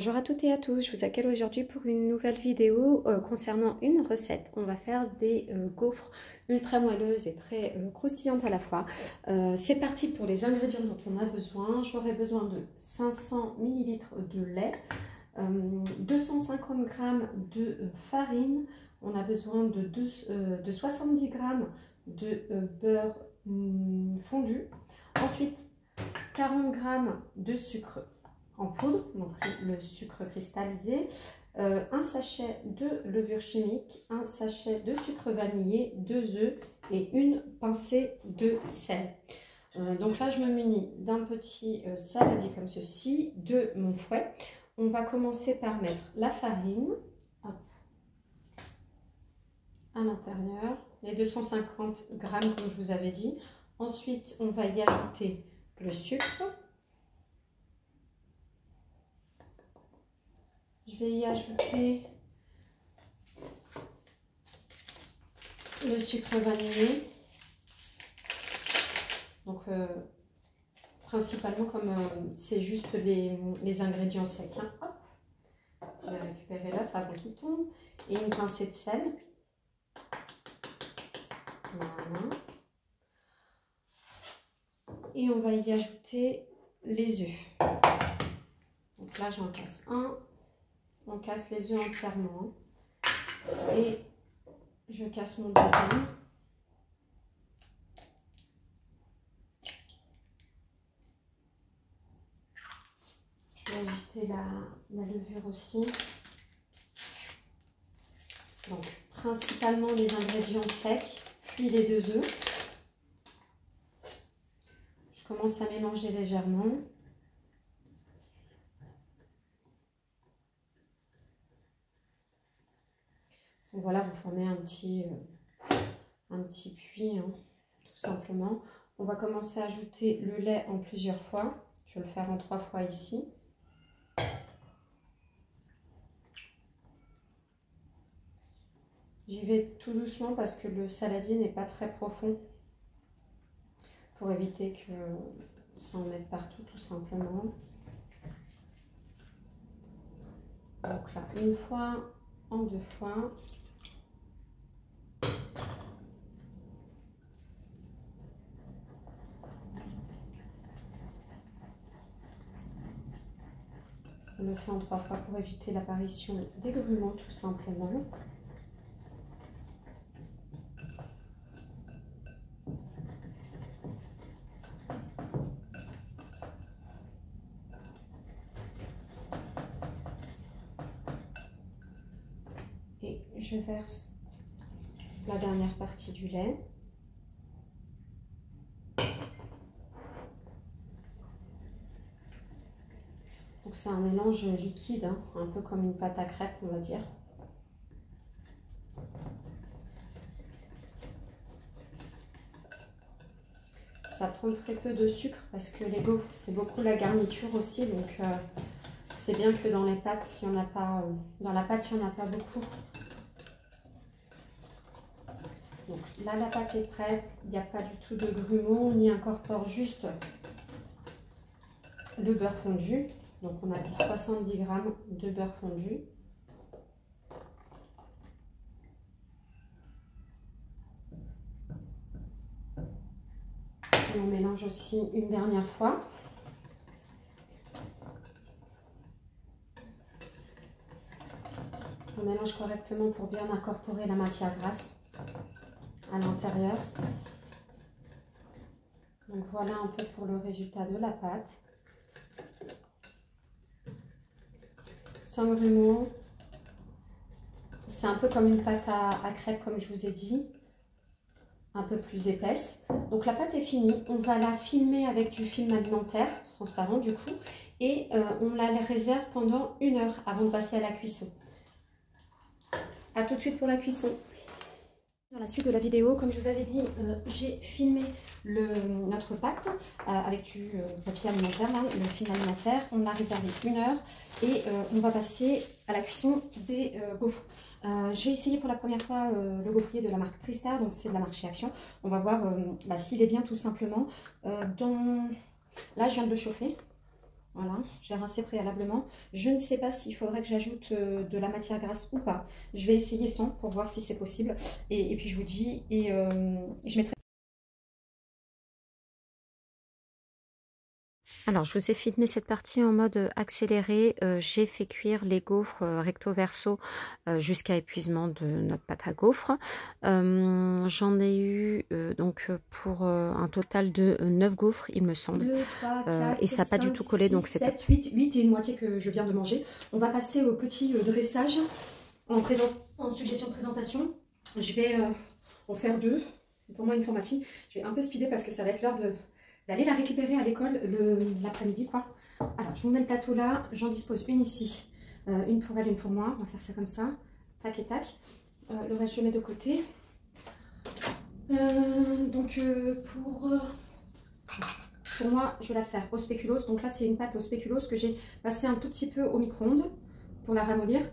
Bonjour à toutes et à tous, je vous accueille aujourd'hui pour une nouvelle vidéo concernant une recette. On va faire des gaufres ultra moelleuses et très croustillantes à la fois. C'est parti pour les ingrédients dont on a besoin. J'aurai besoin de 500 ml de lait, 250 g de farine, on a besoin de 70 g de beurre fondu, ensuite 40 g de sucre en poudre, donc le sucre cristallisé, un sachet de levure chimique, un sachet de sucre vanillé, 2 œufs et une pincée de sel. Donc là, je me munis d'un petit saladier comme ceci, de mon fouet. On va commencer par mettre la farine hop, à l'intérieur, les 250 g comme je vous avais dit. Ensuite, on va y ajouter le sucre. Je vais y ajouter le sucre vanillé. Donc, principalement, comme c'est juste les ingrédients secs. Hein. Hop. Je vais récupérer l'œuf avant qu'il tombe. Et une pincée de sel. Voilà. Et on va y ajouter les œufs. Donc là, j'en casse un. On casse les œufs entièrement. Et je casse mon deuxième. Je vais ajouter la levure aussi. Donc, principalement les ingrédients secs, puis les 2 œufs. Je commence à mélanger légèrement. Donc voilà, vous formez un petit puits, hein, tout simplement. On va commencer à ajouter le lait en plusieurs fois. Je vais le faire en 3 fois ici. J'y vais tout doucement parce que le saladier n'est pas très profond. Pour éviter que ça en mette partout, tout simplement. Donc là, une fois, en 2 fois. On le fait en 3 fois pour éviter l'apparition des grumeaux, tout simplement. Et je verse la dernière partie du lait. Donc c'est un mélange liquide, hein, un peu comme une pâte à crêpes, on va dire. Ça prend très peu de sucre parce que les gaufres, c'est beaucoup la garniture aussi. Donc c'est bien que dans les pâtes, il n'y en a pas, dans la pâte, il n'y en a pas beaucoup. Donc là, la pâte est prête. Il n'y a pas du tout de grumeaux. On y incorpore juste le beurre fondu. Donc on a dit 70 g de beurre fondu. Et on mélange aussi une dernière fois. On mélange correctement pour bien incorporer la matière grasse à l'intérieur. Donc voilà un peu pour le résultat de la pâte. Sans grumeaux. C'est un peu comme une pâte à crêpes comme je vous ai dit. Un peu plus épaisse. Donc la pâte est finie. On va la filmer avec du film alimentaire, transparent du coup. Et on la réserve pendant 1 heure avant de passer à la cuisson. A tout de suite pour la cuisson. Dans la suite de la vidéo, comme je vous avais dit, j'ai filmé notre pâte avec du papier alimentaire, là, le film alimentaire. On l'a réservé 1 heure et on va passer à la cuisson des gaufres. J'ai essayé pour la première fois le gaufrier de la marque Tristar, donc c'est de la marque Chez Action. On va voir s'il est bien tout simplement. Là, je viens de le chauffer. Voilà, j'ai rincé préalablement. Je ne sais pas s'il faudrait que j'ajoute de la matière grasse ou pas. Je vais essayer sans pour voir si c'est possible. Et puis je vous dis, je mettrai... Alors, je vous ai filmé cette partie en mode accéléré. J'ai fait cuire les gaufres recto verso jusqu'à épuisement de notre pâte à gaufres. J'en ai eu donc pour un total de 9 gaufres, il me semble. 2, 3, 4, et ça n'a pas du tout collé, 6, donc c'est 7, 8 et une moitié que je viens de manger. On va passer au petit dressage en suggestion de présentation. Je vais en faire 2, pour moi et pour ma fille. Je vais un peu speeder parce que ça va être l'heure d'aller la récupérer à l'école l'après-midi, quoi. Alors, je vous mets le plateau là, j'en dispose une ici, une pour elle, une pour moi. On va faire ça comme ça, tac et tac. Le reste, je mets de côté. Pour moi, je vais la faire au spéculoos. Donc là, c'est une pâte au spéculoos que j'ai passé un tout petit peu au micro-ondes pour la ramollir.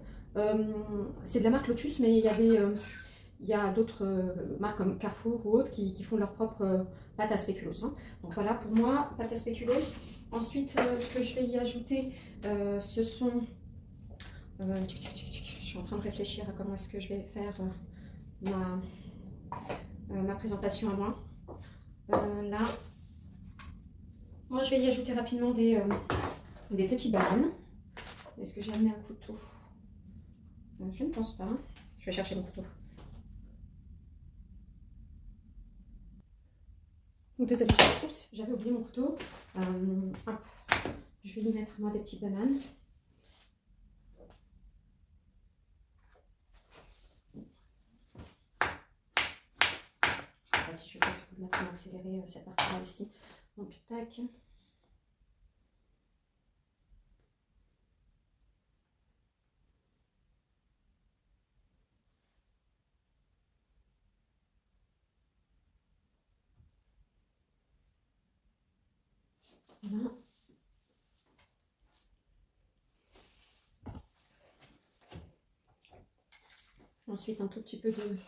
C'est de la marque Lotus, mais il y a d'autres marques comme Carrefour ou autres qui font leur propre pâte à spéculoos. Hein. Donc voilà, pour moi, pâte à spéculoos. Ensuite, ce que je vais y ajouter, ce sont... je suis en train de réfléchir à comment est-ce que je vais faire ma présentation à moi. Là, moi, je vais y ajouter rapidement des petites bananes. Est-ce que j'ai amené un couteau? Je ne pense pas. Je vais chercher mon couteau. Désolée, j'avais oublié mon couteau. Hop. Je vais y mettre moi des petites bananes. Je ne sais pas si je vais vous mettre en accéléré cette partie-là aussi. Donc tac. Voilà. Ensuite, un tout petit peu de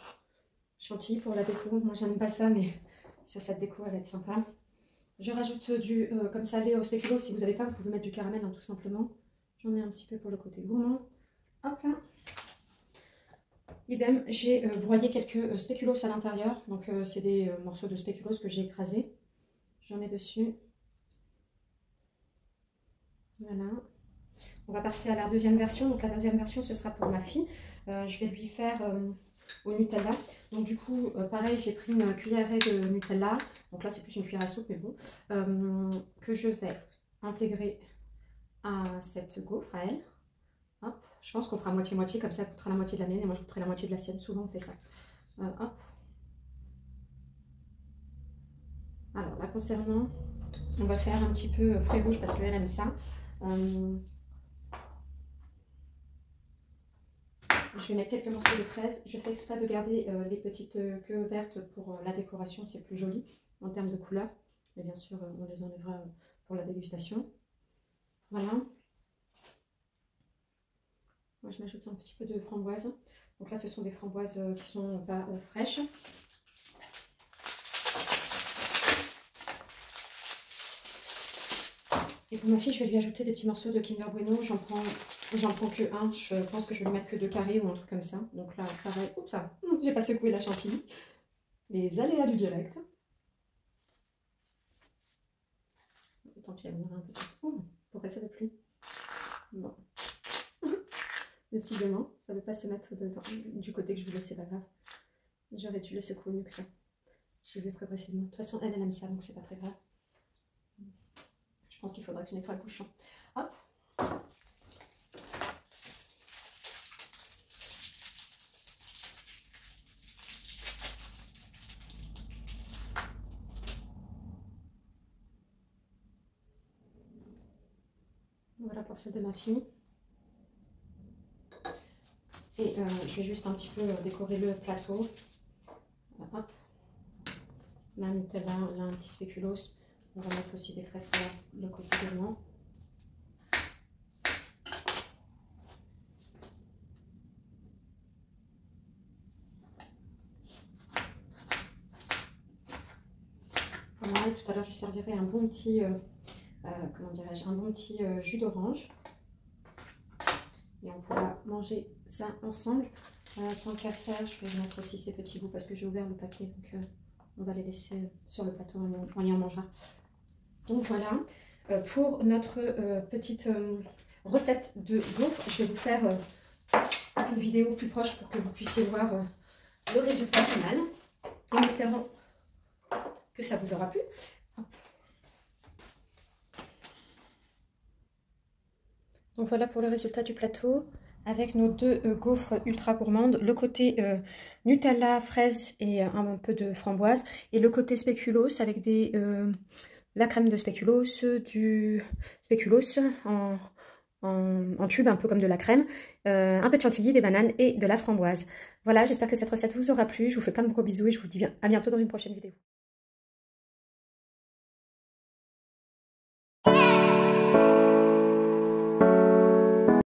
chantilly pour la déco. Moi, j'aime pas ça, mais sur cette déco, elle va être sympa. Je rajoute du, comme ça, lait au spéculoos. Si vous n'avez pas, vous pouvez mettre du caramel, hein, tout simplement. J'en mets un petit peu pour le côté gourmand. Hop là. Idem, j'ai broyé quelques spéculoos à l'intérieur. Donc, c'est des morceaux de spéculoos que j'ai écrasés. J'en mets dessus. Voilà. On va passer à la deuxième version. Donc la deuxième version, ce sera pour ma fille. Je vais lui faire au Nutella. Donc du coup, pareil, j'ai pris une cuillerée de Nutella. Donc là, c'est plus une cuillère à soupe, mais bon. Que je vais intégrer à cette gaufre, à elle. Hop. Je pense qu'on fera moitié-moitié, comme ça, elle coûtera la moitié de la mienne et moi, je coûterai la moitié de la sienne. Souvent, on fait ça. Hop. Alors, là, concernant, on va faire un petit peu fruits rouges parce qu'elle aime ça. Je vais mettre quelques morceaux de fraises. Je fais exprès de garder les petites queues vertes pour la décoration, c'est plus joli en termes de couleur. Mais bien sûr, on les enlèvera pour la dégustation. Voilà. Moi, je m'ajoute un petit peu de framboise. Donc là, ce sont des framboises qui sont pas fraîches. Et pour ma fille, je vais lui ajouter des petits morceaux de Kinder Bueno. J'en prends que un. Je pense que je vais lui mettre que 2 carrés ou un truc comme ça. Donc là, pareil. Oups, j'ai pas secoué la chantilly. Les aléas du direct. Tant pis, elle mourra un peu. Oh, pourquoi ça ne veut plus? Bon. Décidément, ça ne veut pas se mettre du côté que je voulais, c'est pas grave. J'aurais dû le secouer mieux que ça. J'y vais précisément. De toute façon, elle aime ça, donc c'est pas très grave. Je pense qu'il faudra que je nettoie le bouchon. Hop. Voilà pour celle de ma fille. Et je vais juste un petit peu décorer le plateau. Voilà, hop. Là, Nutella, là, un petit spéculoos. On va mettre aussi des fraises pour le côté gourmand. Voilà, et tout à l'heure, je servirai un bon petit comment dirais-je, un bon petit jus d'orange. Et on pourra manger ça ensemble. Tant qu'à faire, je vais mettre aussi ces petits bouts parce que j'ai ouvert le paquet. Donc on va les laisser sur le plateau, on y en mangera. Donc voilà, pour notre petite recette de gaufres, je vais vous faire une vidéo plus proche pour que vous puissiez voir le résultat final. En espérant que ça vous aura plu. Hop. Donc voilà pour le résultat du plateau avec nos deux gaufres ultra gourmandes. Le côté Nutella, fraise et un peu de framboise. Et le côté spéculoos avec la crème de spéculoos, du spéculoos en tube, un peu comme de la crème, un peu de chantilly, des bananes et de la framboise. Voilà, j'espère que cette recette vous aura plu. Je vous fais plein de gros bisous et je vous dis à bientôt dans une prochaine vidéo.